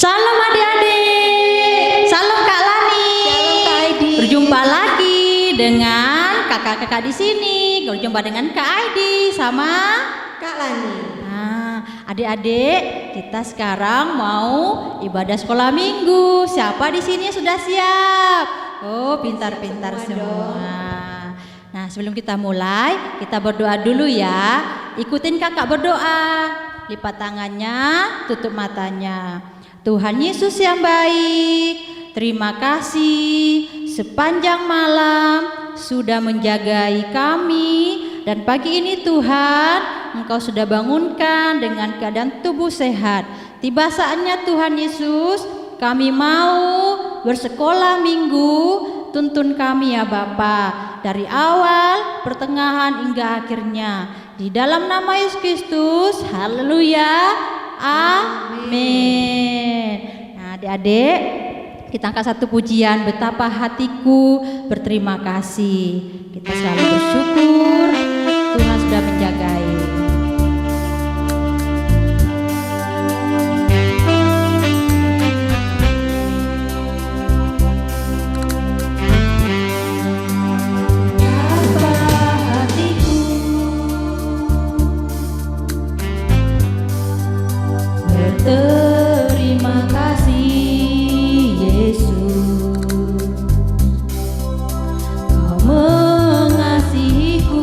Salam adik-adik, salam Kak Lani. Salam Kak Aidi. Berjumpa lagi dengan kakak-kakak di sini. Berjumpa dengan Kak Aidi sama Kak Lani. Nah, adik-adik, kita sekarang mau ibadah sekolah minggu. Siapa di sini sudah siap? Oh, pintar-pintar semua. Nah, sebelum kita mulai, kita berdoa dulu ya. Ikutin kakak berdoa. Lipat tangannya, tutup matanya. Tuhan Yesus yang baik, terima kasih sepanjang malam sudah menjagai kami, dan pagi ini Tuhan Engkau sudah bangunkan dengan keadaan tubuh sehat. Tiba saatnya Tuhan Yesus, kami mau bersekolah minggu. Tuntun kami ya Bapa, dari awal, pertengahan hingga akhirnya. Di dalam nama Yesus Kristus, haleluya. Amin. Nah, adik-adik, kita angkat satu pujian, betapa hatiku berterima kasih. Kita selalu bersyukur Tuhan sudah menjagai. Terima kasih Yesus, Kau mengasihiku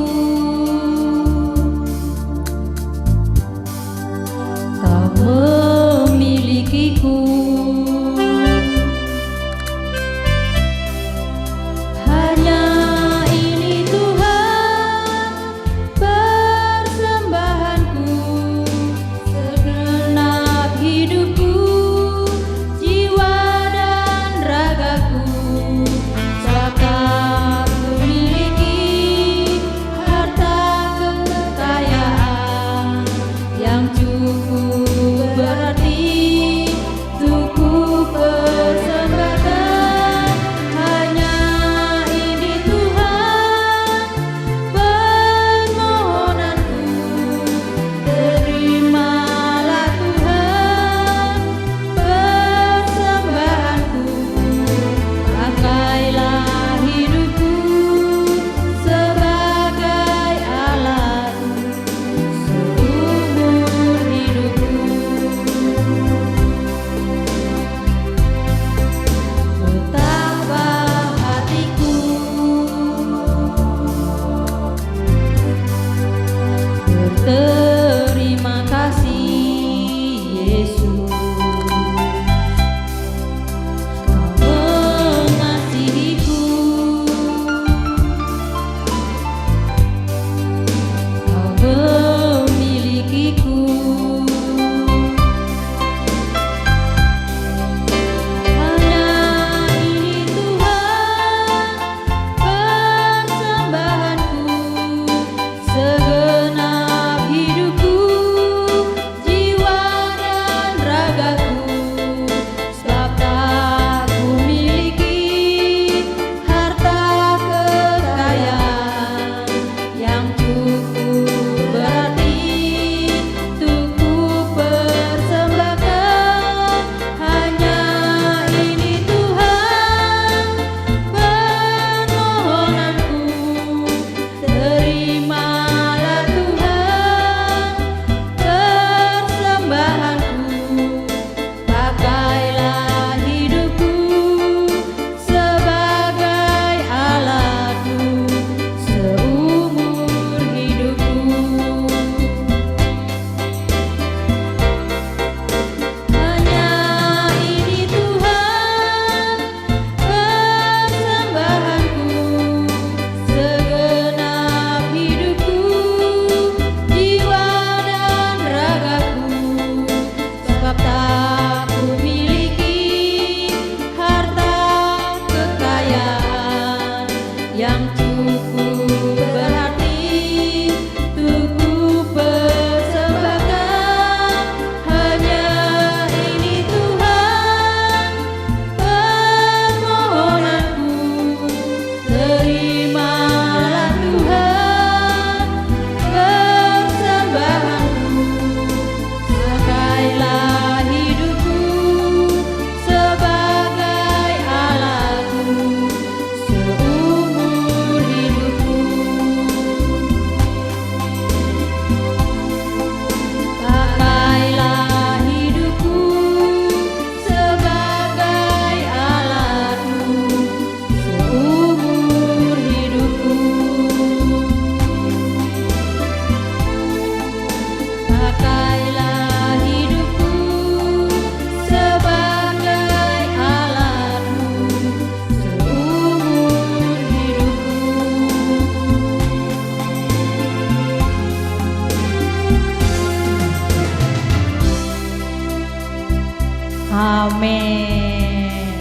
Amin.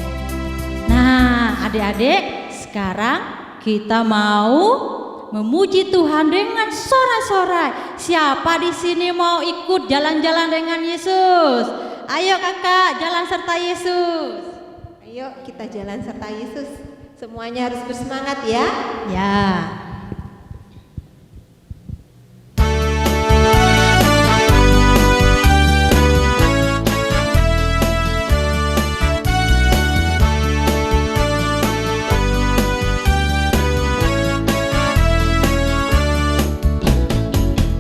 Nah, adik-adik, sekarang kita mau memuji Tuhan dengan sorak-sorai. Siapa di sini mau ikut jalan-jalan dengan Yesus? Ayo kakak, jalan serta Yesus. Ayo kita jalan serta Yesus. Semuanya harus bersemangat ya. Ya.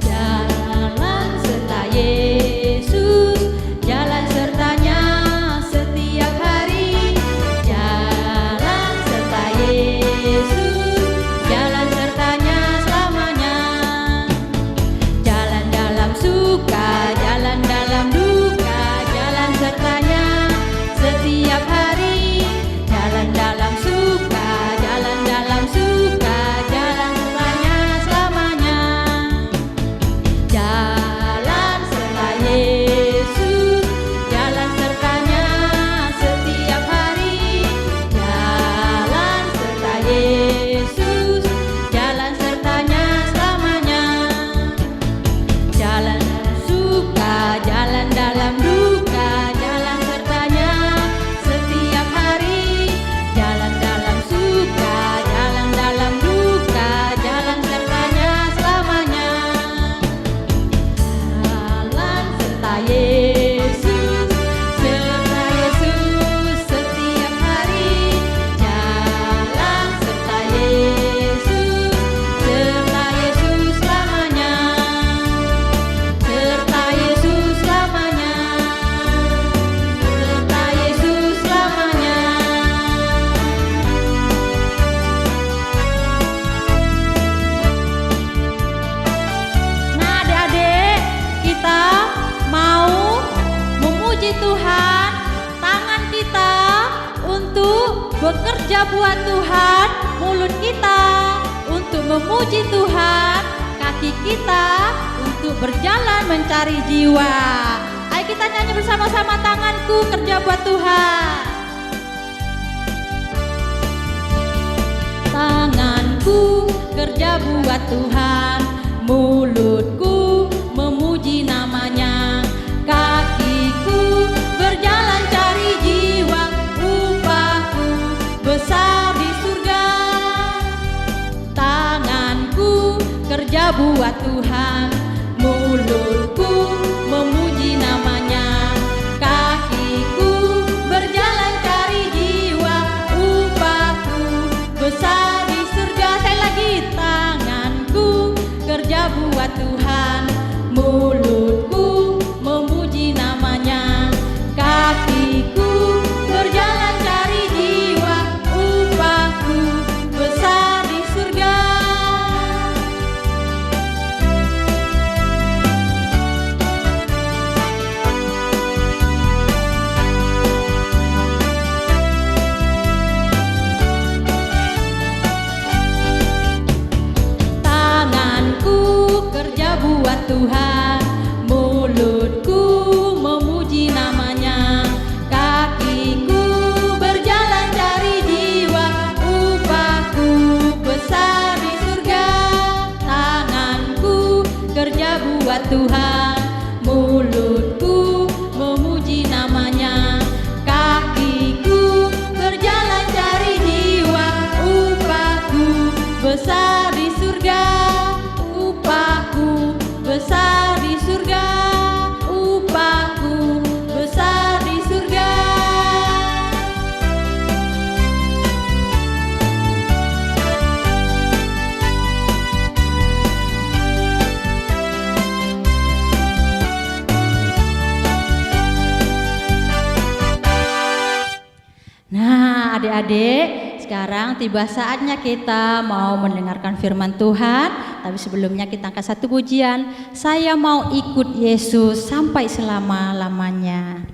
Jalan serta Yesus, jalan sertanya setiap hari. Jalan serta Yesus, jalan sertanya selamanya. Jalan dalam suka, jalan dalam duka, jalan sertanya setiap hari. Jalan dalam suka, jalan dalam suka, jalan sertanya selamanya. Jalan serta Yesus, jalan sertanya setiap hari. Jalan serta Yesus, jalan sertanya selamanya. Jalan dalam suka, jalan dalam duka, jalan sertanya setiap hari. Jalan dalam suka, jalan dalam duka, jalan sertanya selamanya. Jalan serta Yesus setiap hari. Jalan serta Yesus selamanya. Serta Yesus selamanya. Serta Yesus selamanya. Nah, adik-adik, kita mau memuji Tuhan. Tangan kita untuk bekerja buat Tuhan, mulut kita untuk memuji Tuhan, kaki kita untuk berjalan mencari jiwa. Ayo kita nyanyi bersama-sama, tanganku kerja buat Tuhan. Tanganku kerja buat Tuhan, mulutku memuji namanya, kakiku berjalan cari jiwa, upahku besar di surga. Tanganku kerja buat Tuhan, mulutku memuji namanya, kakiku berjalan cari jiwa, upahku besar di surga. Saya lagi, tanganku kerja buat Tuhan, mulutku memuji namanya, kakiku berjalan cari jiwa, upahku besar di surga. Tanganku kerja buat Tuhan, mulutku memuji namanya, kakiku berjalan cari jiwa, upahku besar di surga. Tanganku kerja buat Tuhan, mulutku memuji namanya, kakiku berjalan cari jiwa, upahku besar di surga. Upahku besar di surga, upahku besar di surga. Nah, adik-adik, sekarang tiba saatnya kita mau mendengarkan firman Tuhan. Tapi sebelumnya kita angkat satu pujian. Saya mau ikut Yesus sampai selama-lamanya.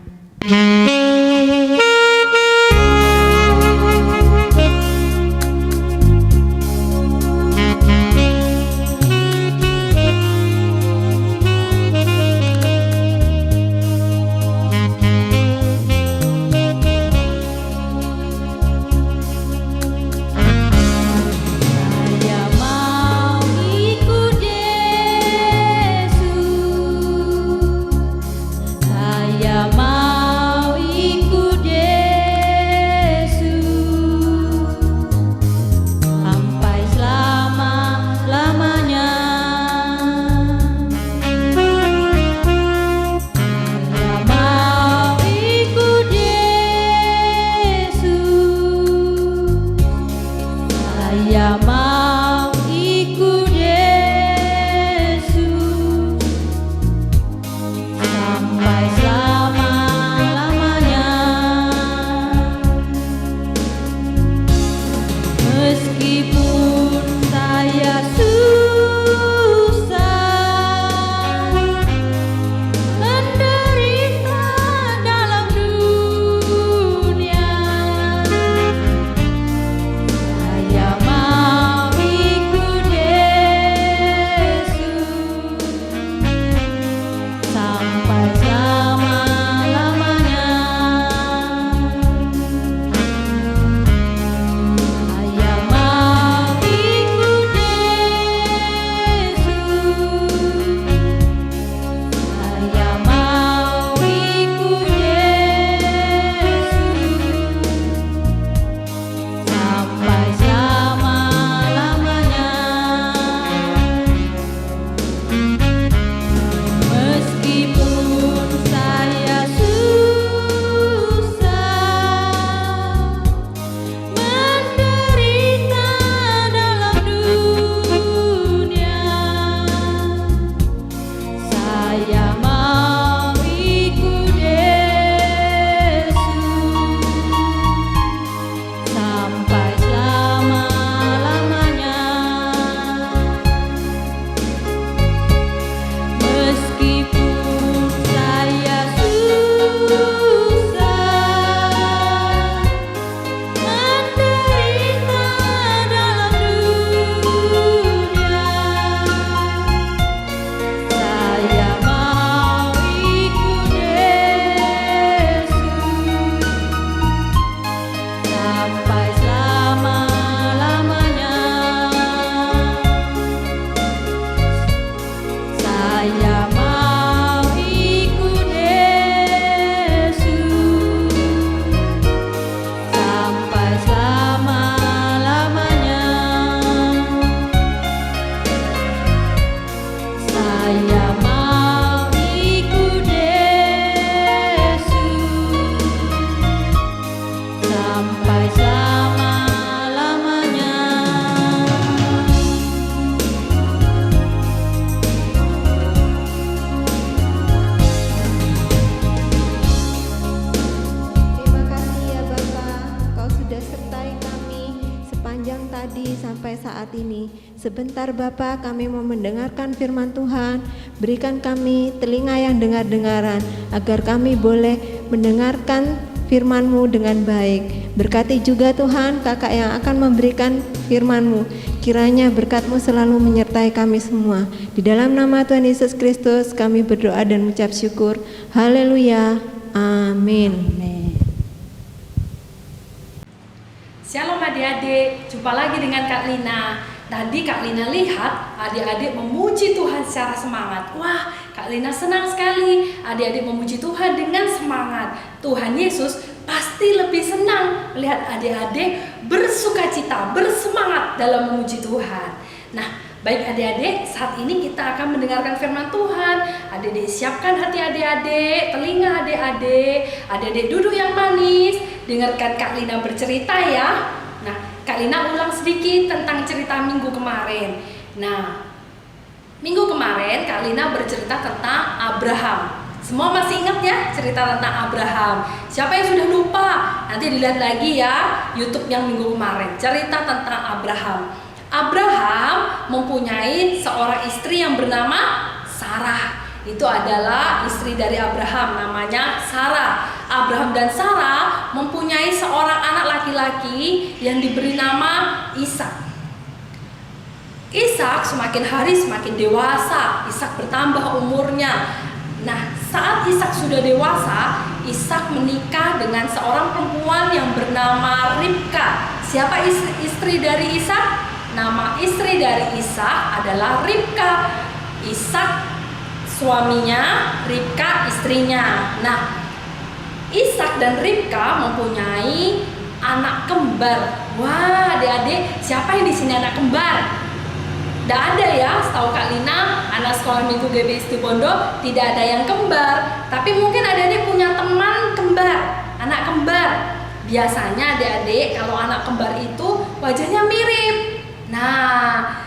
saat ini. Sebentar Bapa, kami mau mendengarkan firman Tuhan. Berikan kami telinga yang dengar-dengaran, agar kami boleh mendengarkan firman-Mu dengan baik. Berkati juga Tuhan kakak yang akan memberikan firman-Mu. Kiranya berkat-Mu selalu menyertai kami semua. Di dalam nama Tuhan Yesus Kristus kami berdoa dan mengucap syukur. Haleluya. Amin. Amin. Shalom adik-adik, jumpa lagi dengan Kak Lina. Tadi Kak Lina lihat adik-adik memuji Tuhan secara semangat. Wah, Kak Lina senang sekali adik-adik memuji Tuhan dengan semangat. Tuhan Yesus pasti lebih senang melihat adik-adik bersukacita, bersemangat dalam memuji Tuhan. Nah, baik adik-adik, saat ini kita akan mendengarkan firman Tuhan. Adik-adik siapkan hati adik-adik, telinga adik-adik. Adik-adik duduk yang manis, dengarkan Kak Lina bercerita ya. Nah, Kak Lina ulang sedikit tentang cerita minggu kemarin. Nah, minggu kemarin Kak Lina bercerita tentang Abraham. Semua masih ingat ya cerita tentang Abraham? Siapa yang sudah lupa? Nanti dilihat lagi ya YouTube yang minggu kemarin. Cerita tentang Abraham. Abraham mempunyai seorang istri yang bernama Sarah. Itu adalah istri dari Abraham, namanya Sarah. Abraham dan Sarah mempunyai seorang anak laki-laki yang diberi nama Ishak. Ishak semakin hari semakin dewasa. Ishak bertambah umurnya. Nah, saat Ishak sudah dewasa, Ishak menikah dengan seorang perempuan yang bernama Ribka. Siapa istri dari Ishak? Nama istri dari Ishak adalah Ribka. Ishak suaminya, Ribka istrinya. Nah, Ishak dan Ribka mempunyai anak kembar. Wah, adik-adik, siapa yang di sini anak kembar? Tidak ada ya, setahu Kak Lina, anak sekolah minggu GBI Situbondo tidak ada yang kembar. Tapi mungkin adik-adik punya teman kembar, anak kembar. Biasanya adik-adik kalau anak kembar itu wajahnya mirip. Nah,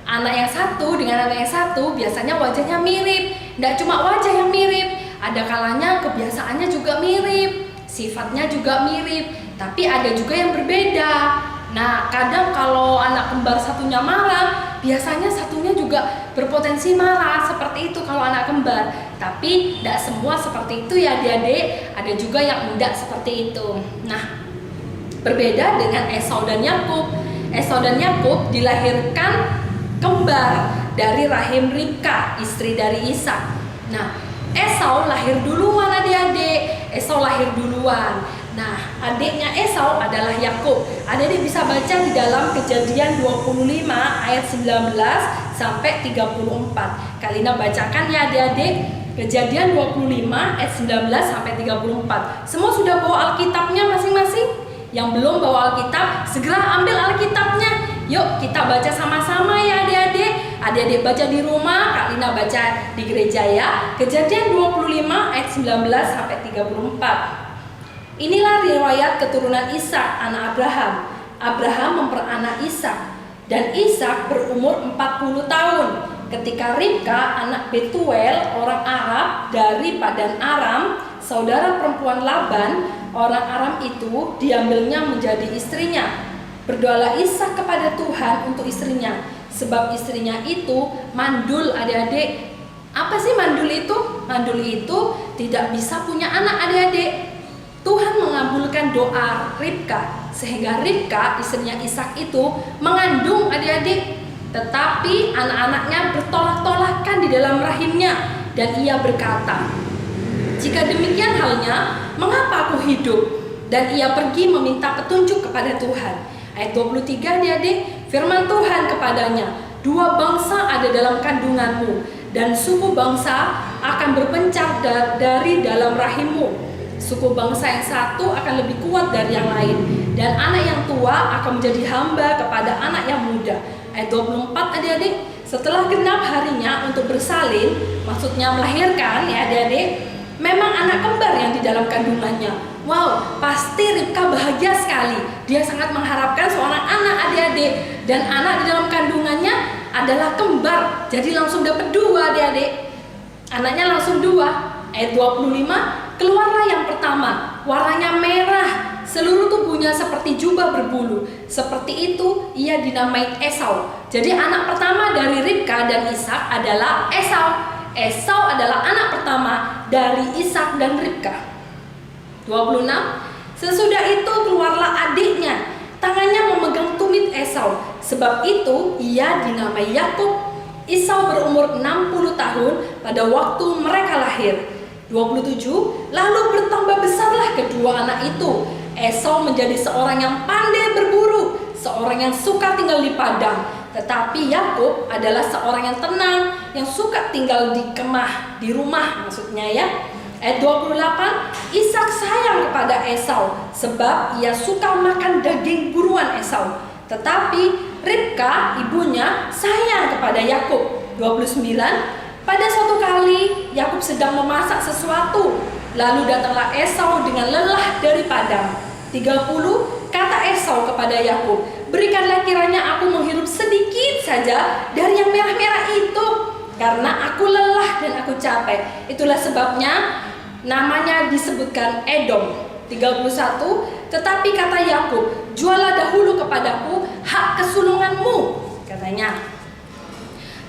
anak yang satu dengan anak yang satu biasanya wajahnya mirip. Tidak cuma wajah yang mirip, ada kalanya kebiasaannya juga mirip, sifatnya juga mirip, tapi ada juga yang berbeda. Nah, kadang kalau anak kembar satunya marah, biasanya satunya juga berpotensi marah. Seperti itu kalau anak kembar. Tapi tidak semua seperti itu ya adik-adik, ada juga yang tidak seperti itu. Nah, berbeda dengan Esau dan Yakub. Esau dan Yakub dilahirkan kembar dari rahim Ribka, istri dari Ishak. Nah, Esau lahir duluan adik-adik. Esau lahir duluan. Nah, adiknya Esau adalah Yakub. Adik-adik bisa baca di dalam Kejadian 25 ayat 19 sampai 34. Kak Lina bacakan ya adik-adik. Kejadian 25 ayat 19 sampai 34. Semua sudah bawa Alkitabnya masing-masing? Yang belum bawa Alkitab, segera ambil Alkitabnya. Yuk kita baca sama-sama ya adik-adik. Adik-adik baca di rumah, Kak Lina baca di gereja ya. Kejadian 25 ayat 19 sampai 34. Inilah riwayat keturunan Ishak anak Abraham. Abraham memperanak Ishak, dan Ishak berumur 40 tahun ketika Ribka anak Betuel orang Arab dari Padan Aram, saudara perempuan Laban orang Aram itu, diambilnya menjadi istrinya. Berdoalah Ishak kepada Tuhan untuk istrinya, sebab istrinya itu mandul adik-adik. Apa sih mandul itu? Mandul itu tidak bisa punya anak adik-adik. Tuhan mengabulkan doa Ribka, sehingga Ribka istrinya Ishak itu mengandung adik-adik. Tetapi anak-anaknya bertolak-tolakan di dalam rahimnya, dan ia berkata, "Jika demikian halnya, mengapa aku hidup?" Dan ia pergi meminta petunjuk kepada Tuhan. Ayat 23 adik-adik, firman Tuhan kepadanya, "Dua bangsa ada dalam kandunganmu, dan suku bangsa akan berpencar dari dalam rahimmu. Suku bangsa yang satu akan lebih kuat dari yang lain, dan anak yang tua akan menjadi hamba kepada anak yang muda." Ayat 24 adik-adik, setelah genap harinya untuk bersalin, maksudnya melahirkan ya adik-adik, memang anak kembar yang di dalam kandungannya. Wow, pasti Ribka bahagia sekali. Dia sangat mengharapkan seorang anak adik-adik, dan anak di dalam kandungannya adalah kembar. Jadi langsung dapat dua adik-adik. Anaknya langsung dua. Ayat 25, keluarlah yang pertama, warnanya merah seluruh tubuhnya seperti jubah berbulu. Seperti itu ia dinamai Esau. Jadi anak pertama dari Ribka dan Ishak adalah Esau. Esau adalah anak pertama dari Ishak dan Ribka. 26. Sesudah itu keluarlah adiknya, tangannya memegang tumit Esau. Sebab itu ia dinamai Yakub. Esau berumur 60 tahun pada waktu mereka lahir. 27. Lalu bertambah besarlah kedua anak itu. Esau menjadi seorang yang pandai berburu, seorang yang suka tinggal di padang. Tetapi Yakub adalah seorang yang tenang, yang suka tinggal di kemah, di rumah maksudnya ya. Ayat 28, Ishak sayang kepada Esau sebab ia suka makan daging buruan Esau. Tetapi Ribka ibunya sayang kepada Yakub. 29, pada suatu kali Yakub sedang memasak sesuatu, lalu datanglah Esau dengan lelah dari padang. 30, kata Esau kepada Yakub, berikanlah kiranya aku menghirup sedikit saja dari yang merah-merah itu, karena aku lelah dan aku capek. Itulah sebabnya namanya disebutkan Edom. 31, tetapi kata Yakub, jualah dahulu kepadaku hak kesulunganmu, katanya.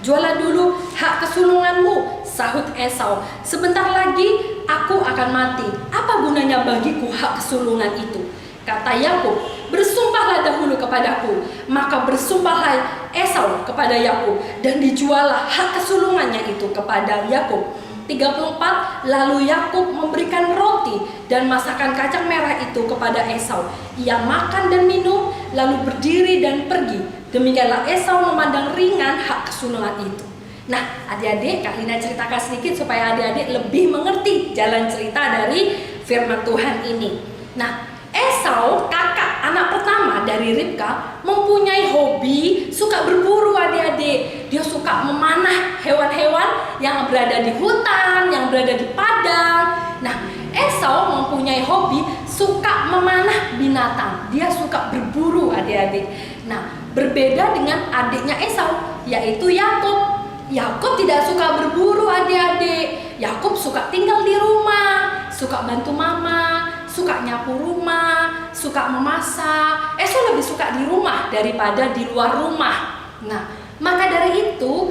Jualah dulu hak kesulunganmu, sahut Esau. Sebentar lagi aku akan mati. Apa gunanya bagiku hak kesulungan itu? Kata Yakub, bersumpahlah dahulu kepadaku. Maka bersumpahlah Esau kepada Yakub, dan dijuallah hak kesulungannya itu kepada Yakub. 34, lalu Yakub memberikan roti dan masakan kacang merah itu kepada Esau. Ia makan dan minum, lalu berdiri dan pergi. Demikianlah Esau memandang ringan hak kesulungan itu. Nah, adik-adik, Kak Lina ceritakan sedikit supaya adik-adik lebih mengerti jalan cerita dari firman Tuhan ini. Nah, Esau, kakak anak pertama dari Ribka, mempunyai hobi suka berburu adik-adik. Dia suka memanah hewan-hewan yang berada di hutan, yang berada di padang. Nah, Esau mempunyai hobi suka memanah binatang. Dia suka berburu adik-adik. Nah, berbeda dengan adiknya Esau, yaitu Yakub. Yakub tidak suka berburu adik-adik. Yakub suka tinggal di rumah, suka bantu mama, suka nyapu rumah, suka memasak. Esau lebih suka di rumah daripada di luar rumah. Nah, maka dari itu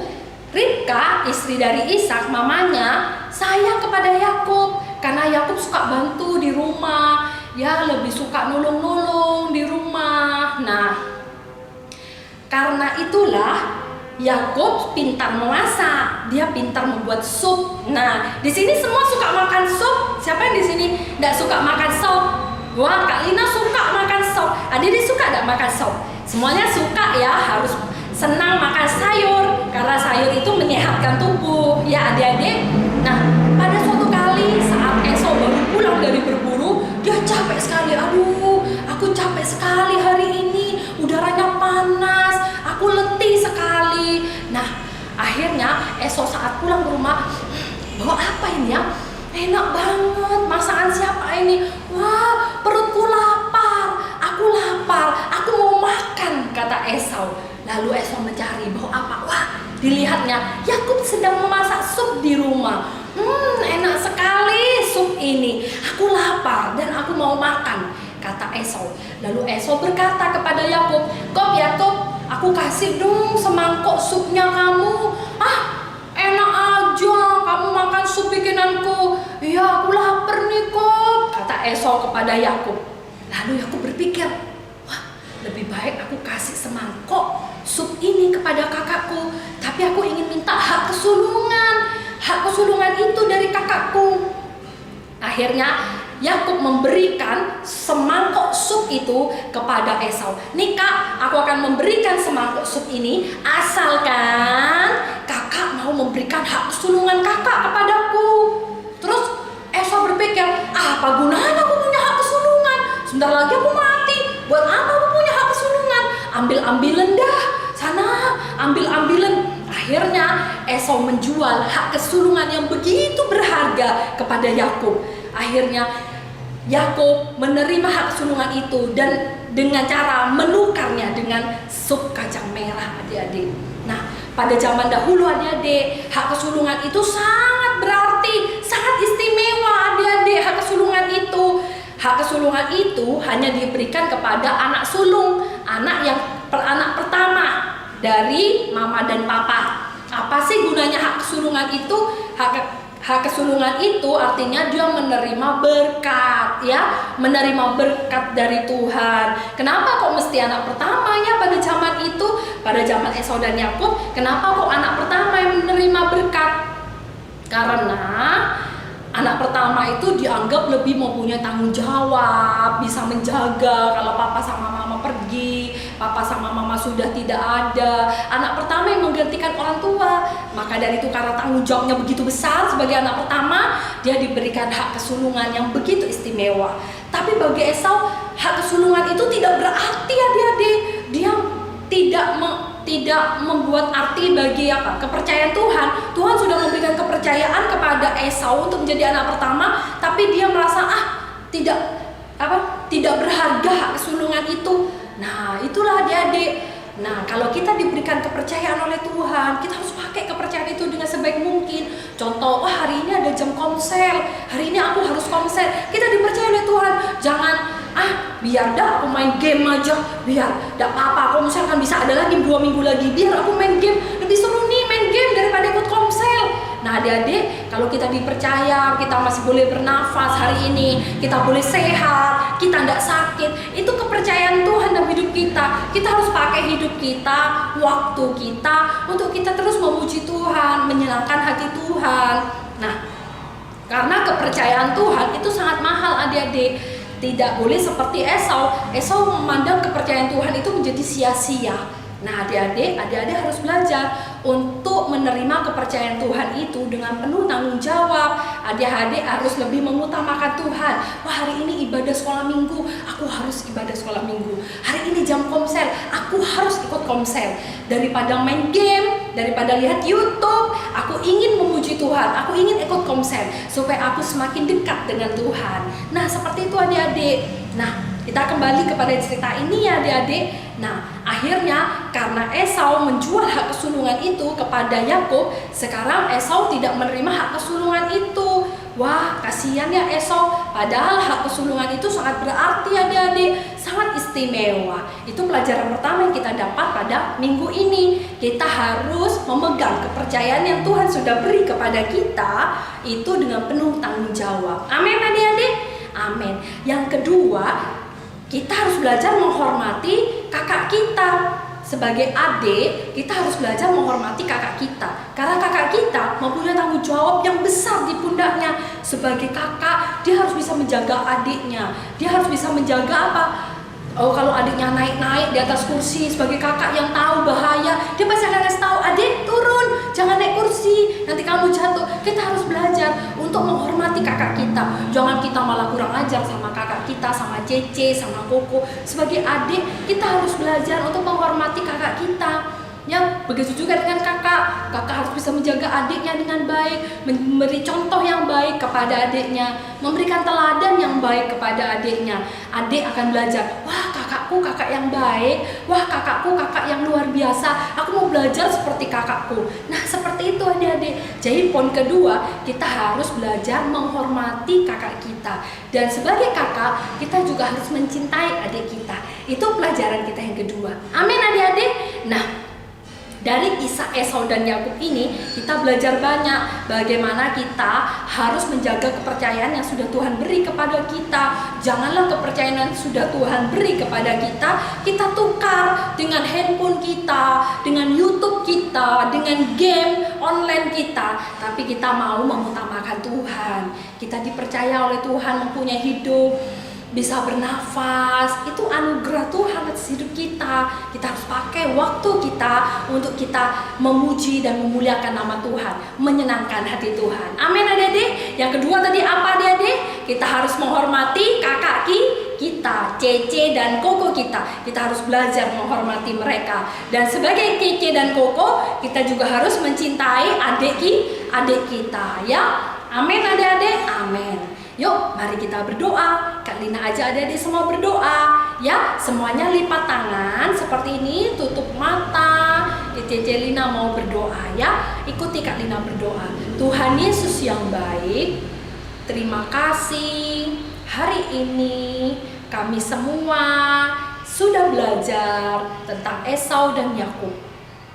Ribka, istri dari Ishak, mamanya, sayang kepada Yakub karena Yakub suka bantu di rumah, ya lebih suka nolong-nolong di rumah. Nah, karena itulah Yakub pintar memasak, dia pintar membuat sup. Nah, di sini semua suka makan sup. Siapa yang di sini tidak suka makan sup? Wah, Kak Lina suka makan sup. Adik-adik suka tidak makan sup? Semuanya suka ya, harus senang makan sayur karena sayur itu menyehatkan tubuh. Ya adik-adik. Nah, pada suatu kali saat Esau baru pulang dari berburu, dia capek sekali. Aduh, aku capek sekali hari ini. Udaranya panas, aku letih sekali. Nah, akhirnya Esau saat pulang ke rumah, bawa apa ini ya? Enak banget, masakan siapa ini? Wah, perutku lapar, aku lapar, aku mau makan, kata Esau. Lalu Esau mencari, bawa apa? Wah, dilihatnya Yakub sedang memasak sup di rumah. Enak sekali sup ini, aku lapar dan aku mau makan, kata Esau. Lalu Esau berkata kepada Yakub, Yakub, aku kasih dong semangkok supnya kamu. Enak aja kamu makan sup bikinanku. Iya, aku lapar nih Kob, kata Esau kepada Yakub. Lalu Yakub berpikir, wah, lebih baik aku kasih semangkok sup ini kepada kakakku, tapi aku ingin minta hak kesulungan. Hak kesulungan itu dari kakakku. Akhirnya Yakub memberikan semangkok sup itu kepada Esau. Nih Kak, aku akan memberikan semangkok sup ini asalkan kakak mau memberikan hak kesulungan kakak kepadaku. Terus Esau berpikir, apa gunanya aku punya hak kesulungan? Sebentar lagi aku mati. Buat apa aku punya hak kesulungan? Ambil-ambilan dah, sana ambil-ambilan. Akhirnya Esau menjual hak kesulungan yang begitu berharga kepada Yakub. Akhirnya Yakub menerima hak kesulungan itu dan dengan cara menukarnya dengan sup kacang merah adik-adik. Nah, pada zaman dahulu adik-adik, hak kesulungan itu sangat berarti, sangat istimewa adik-adik hak kesulungan itu. Hak kesulungan itu hanya diberikan kepada anak sulung, anak pertama dari mama dan papa. Apa sih gunanya hak kesulungan itu? Hak kesulungan itu artinya dia menerima berkat, ya, menerima berkat dari Tuhan. Kenapa kok mesti anak pertama ya pada zaman itu, pada zaman Esau dan Yakub? Kenapa kok anak pertama yang menerima berkat? Karena anak pertama itu dianggap lebih mempunyai tanggung jawab, bisa menjaga kalau papa sama mama pergi, papa sama mama sudah tidak ada. Anak pertama yang menggantikan orang tua. Maka dari itu karena tanggung jawabnya begitu besar sebagai anak pertama, dia diberikan hak kesulungan yang begitu istimewa. Tapi bagi Esau, hak kesulungan itu tidak berarti adik-adik. Dia tidak membuat arti bagi kepercayaan Tuhan. Tuhan sudah memberikan kepercayaan kepada Esau untuk menjadi anak pertama, tapi dia merasa tidak berharga hak kesulungan itu. Nah, itulah adik-adik. Nah, kalau kita diberikan kepercayaan oleh Tuhan, kita harus pakai kepercayaan itu dengan sebaik mungkin. Contoh, hari ini ada jam komsel, hari ini aku harus komsel. Kita dipercaya oleh Tuhan. Jangan, biar dah aku main game aja, biar dah apa-apa, komsel kan bisa ada lagi 2 minggu lagi, biar aku main game. Lebih seru nih main game daripada ikut komsel. Nah, adik-adik, kalau kita dipercaya, kita masih boleh bernafas hari ini, kita boleh sehat, kita tidak sakit, itu kepercayaan Tuhan dalam hidup kita. Kita harus pakai hidup kita, waktu kita, untuk kita terus memuji Tuhan, menyenangkan hati Tuhan. Nah, karena kepercayaan Tuhan itu sangat mahal adik-adik. Tidak boleh seperti Esau. Esau memandang kepercayaan Tuhan itu menjadi sia-sia. Nah, adik-adik harus belajar untuk menerima kepercayaan Tuhan itu dengan penuh tanggung jawab. Adik-adik harus lebih mengutamakan Tuhan. Wah, hari ini ibadah sekolah minggu, aku harus ibadah sekolah minggu. Hari ini jam komsel, aku harus ikut komsel. Daripada main game, daripada lihat YouTube, aku ingin memuji Tuhan, aku ingin ikut komsel supaya aku semakin dekat dengan Tuhan. Nah, seperti itu adik-adik. Nah, kita kembali kepada cerita ini ya adik-adik. Nah, akhirnya karena Esau menjual hak kesulungan itu kepada Yakub, sekarang Esau tidak menerima hak kesulungan itu. Wah, kasihan ya Esau. Padahal hak kesulungan itu sangat berarti adik-adik, sangat istimewa. Itu pelajaran pertama yang kita dapat pada minggu ini. Kita harus memegang kepercayaan yang Tuhan sudah beri kepada kita itu dengan penuh tanggung jawab. Amin adik-adik. Amin. Yang kedua, kita harus belajar menghormati kakak kita. Sebagai adik, kita harus belajar menghormati kakak kita. Karena kakak kita mempunyai tanggung jawab yang besar di pundaknya. Sebagai kakak, dia harus bisa menjaga adiknya. Dia harus bisa menjaga apa? Oh, kalau adiknya naik-naik di atas kursi, sebagai kakak yang tahu bahaya, dia pasti akan kasih tahu, adik turun, jangan naik kursi, nanti kamu jatuh. Kita harus belajar untuk menghormati kakak kita. Jangan kita malah kurang ajar sama kakak kita, sama Cece, sama Koko. Sebagai adik, kita harus belajar untuk menghormati kakak kita. Ya, begitu juga dengan kakak. Kakak harus bisa menjaga adiknya dengan baik, memberi contoh yang baik kepada adiknya, memberikan teladan yang baik kepada adiknya. Adik akan belajar, wah kakakku kakak yang baik, wah kakakku kakak yang luar biasa, aku mau belajar seperti kakakku. Nah, seperti itu adik-adik. Jadi poin kedua, kita harus belajar menghormati kakak kita. Dan sebagai kakak, kita juga harus mencintai adik kita. Itu pelajaran kita yang kedua. Amin adik-adik. Nah, dari kisah Esau dan Yakub ini kita belajar banyak bagaimana kita harus menjaga kepercayaan yang sudah Tuhan beri kepada kita. Janganlah kepercayaan yang sudah Tuhan beri kepada kita tukar dengan handphone kita, dengan YouTube kita, dengan game online kita. Tapi kita mau mengutamakan Tuhan. Kita dipercaya oleh Tuhan mempunyai hidup, bisa bernafas, itu anugerah Tuhan atas hidup kita. Kita harus pakai waktu kita untuk kita memuji dan memuliakan nama Tuhan, menyenangkan hati Tuhan. Amin adik-adik. Yang kedua tadi apa adik-adik? Kita harus menghormati kakak kita, Cece dan Koko kita. Kita harus belajar menghormati mereka. Dan sebagai Cece dan Koko, kita juga harus mencintai adik kita, ya. Amin adik-adik. Amin. Yuk, mari kita berdoa. Kak Lina aja adik-adik semua berdoa. Ya, semuanya lipat tangan seperti ini, tutup mata. Cece Lina mau berdoa ya. Ikuti Kak Lina berdoa. Tuhan Yesus yang baik, terima kasih hari ini kami semua sudah belajar tentang Esau dan Yakub.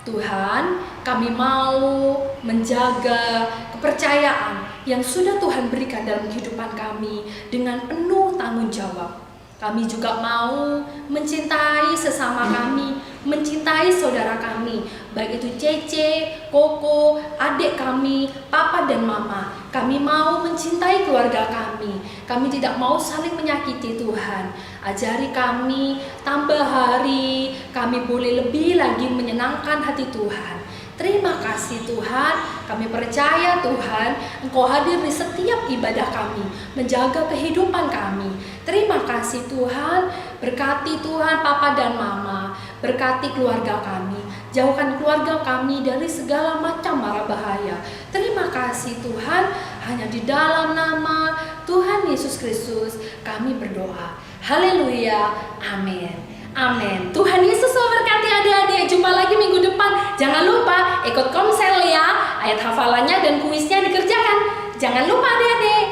Tuhan, kami mau menjaga kepercayaan yang sudah Tuhan berikan dalam kehidupan kami dengan penuh tanggung jawab. Kami juga mau mencintai sesama kami, mencintai saudara kami, baik itu Cece, Koko, adik kami, Papa dan Mama. Kami mau mencintai keluarga kami. Kami tidak mau saling menyakiti Tuhan. Ajari kami, tambah hari, kami boleh lebih lagi menyenangkan hati Tuhan. Terima kasih Tuhan, kami percaya Tuhan, Engkau hadir di setiap ibadah kami, menjaga kehidupan kami. Terima kasih Tuhan, berkati Tuhan Papa dan Mama, berkati keluarga kami, jauhkan keluarga kami dari segala macam mara bahaya. Terima kasih Tuhan, hanya di dalam nama Tuhan Yesus Kristus kami berdoa. Haleluya, amin. Amin. Tuhan Yesus memberkati adik-adik. Jumpa lagi minggu depan. Jangan lupa ikut komsel ya. Ayat hafalannya dan kuisnya dikerjakan. Jangan lupa adik-adik.